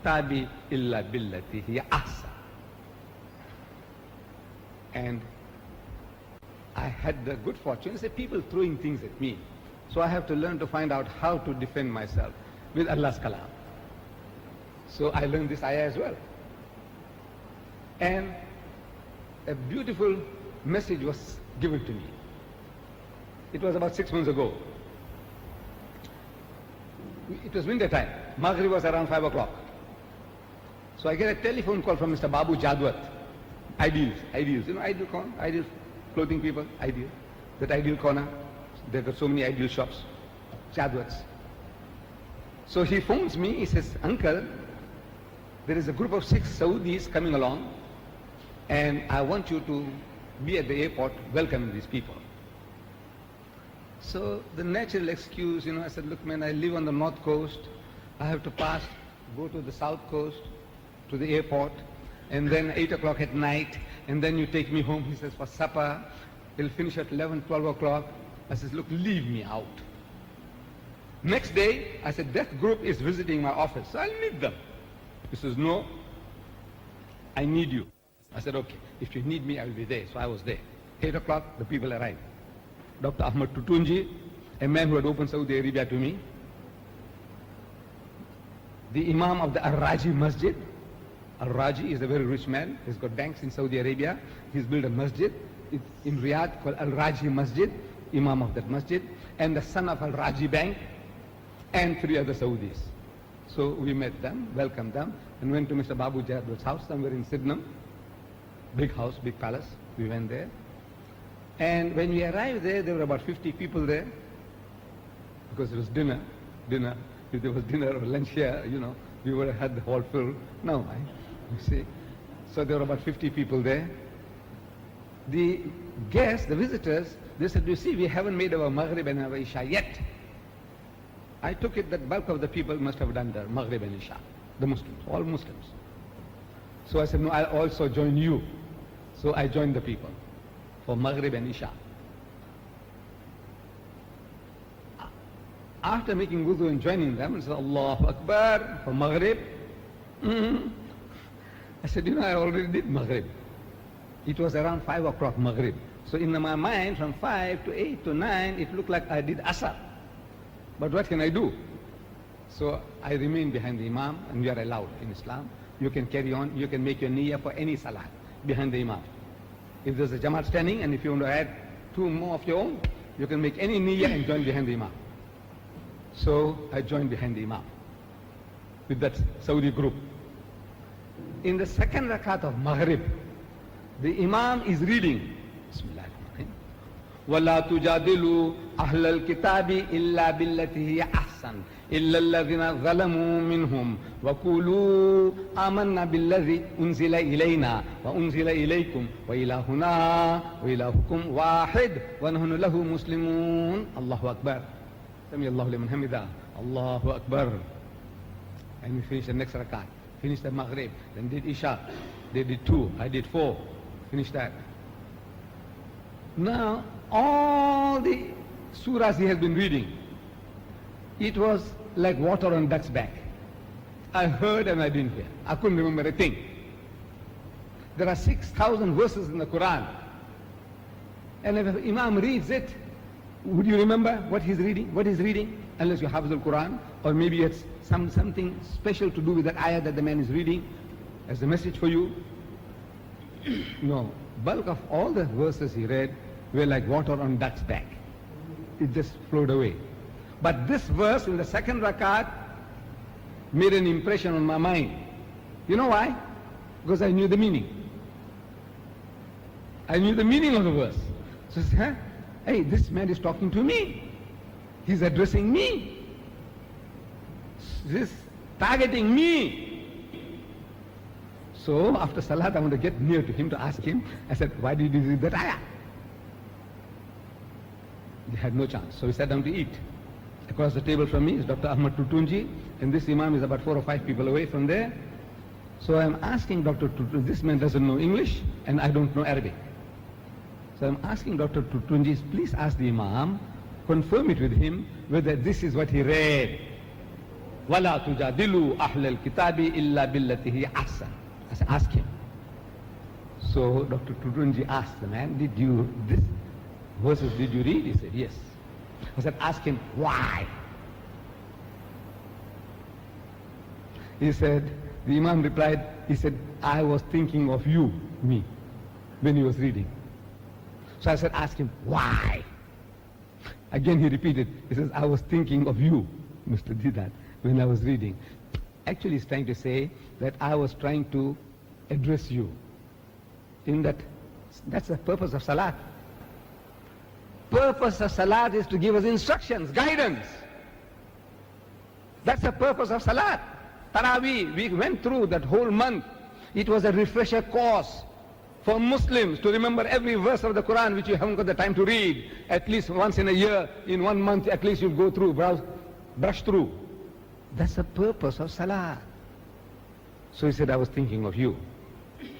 الكتاب إلا بالتي هي أحسن. And I had the good fortune to see people throwing things at me. So I have to learn to find out how to defend myself with Allah's kalam. So I learned this ayah as well. And a beautiful message was given to me. It was about 6 months ago. It was winter time. Maghrib was around 5 o'clock. So I get a telephone call from Mr. Babu Jadwat. Ideals, you know Ideal Corner, Ideal clothing people, Ideal. That Ideal Corner, there are so many Ideal shops, Jadwats. So he phones me, he says, Uncle, there is a group of 6 Saudis coming along and I want you to be at the airport welcoming these people. So the natural excuse, I said, look man, I live on the north coast, I have to pass, go to the south coast, to the airport, and then 8 o'clock at night, and then you take me home, he says, for supper, it'll finish at 11, 12 o'clock. I says, look, leave me out. Next day, I said, that group is visiting my office, so I'll meet them. He says, no, I need you. I said, okay, if you need me, I will be there. So I was there. 8 o'clock, the people arrived. Dr. Ahmad Tutunji, a man who had opened Saudi Arabia to me, the Imam of the Al-Raji Masjid. Al-Raji is a very rich man. He's got banks in Saudi Arabia. He's built a masjid in Riyadh called Al-Raji Masjid, Imam of that masjid, and the son of Al-Raji Bank, and 3 other Saudis. So we met them, welcomed them, and went to Mr. Babu Jadwat's house somewhere in Sydenham. Big house, big palace. We went there. And when we arrived there were about 50 people there, because it was dinner. If there was dinner or lunch here, we would have had the hall filled. No, you see. So there were about 50 people there. The guests, the visitors, they said, you see, we haven't made our Maghrib and our Isha yet. I took it that bulk of the people must have done their Maghrib and Isha, the Muslims, all Muslims. So I said, no, I'll also join you. So I joined the people for Maghrib and Isha. After making wudu and joining them, I said, Allahu Akbar for Maghrib. I said, I already did Maghrib. It was around 5 o'clock Maghrib. So in my mind, from 5 to 8 to 9, it looked like I did Asr. But what can I do? So I remained behind the Imam, and we are allowed in Islam. You can carry on, you can make your niyyah for any salah behind the Imam. If there's a Jamaat standing, and if you want to add 2 more of your own, you can make any niyyah and join behind the Imam. So I joined behind the Imam with that Saudi group. In the second rakat of Maghrib, the Imam is reading, Bismillahirrahmanirrahim, وَلَا تُجَادِلُوا أَهْلَ الْكِتَابِ إِلَّا بِالَّتِي هِيَ أَحْسَنُ إِلَّا الَّذِينَ ظَلَمُوا مِنْهُمْ وَقُولُوا آمَنَّا بِالَّذِي أُنزِلَ إِلَيْنَا وَأُنزِلَ إِلَيْكُمْ وَإِلَهُنَا وَإِلَهُكُمْ وَاحِدٌ وَنَحْنُ لَهُ مُسْلِمُونَ Allahu Akbar. Sami Allahu liman hamidah. Allahu Akbar. And we finished the next rakat. Finished the Maghrib. Then did Isha. They did 2. I did 4. Finished that. Now, all the surahs he has been reading, it was like water on duck's back. I heard and I didn't hear. I couldn't remember a thing. There are 6,000 verses in the Quran. And if Imam reads it, would you remember what he's reading? What he's reading? Unless you have the Quran, or maybe it's something special to do with that ayah that the man is reading as a message for you. No. Bulk of all the verses he read were like water on duck's back. It just flowed away. But this verse in the second rakat made an impression on my mind. You know why? Because I knew the meaning. I knew the meaning of the verse. So I said, hey, this man is talking to me. He's addressing me. He's targeting me. So after Salat, I want to get near to him to ask him. I said, why did you read that ayah? He had no chance. So he sat down to eat. Across the table from me is Dr. Ahmad Tutunji, and this Imam is about 4 or 5 people away from there. So I'm asking Dr. Tutunji, this man doesn't know English, and I don't know Arabic. So I'm asking Dr. Tutunji, please ask the Imam, confirm it with him, whether this is what he read. وَلَا تُجَادِلُوا أَهْلَ الْكِتَابِ إِلَّا بِالَّتِي هِيَ أَحْسَنُ. I said, ask him. So Dr. Tudunji asked the man, this verses did you read? He said, yes. I said, ask him, why? He said, the Imam replied, he said, I was thinking of you, me, when he was reading. So I said, ask him, why? Again he repeated, he says, I was thinking of you, Mr. Didat, when I was reading. Actually he's trying to say that I was trying to address you. In that's the purpose of Salat. Purpose of Salat is to give us instructions, guidance. That's the purpose of Salat. Taraweeh, we went through that whole month. It was a refresher course for Muslims to remember every verse of the Quran which you haven't got the time to read. At least once in a year, in 1 month, at least you'll go through, brush through. That's the purpose of Salah. So he said, I was thinking of you.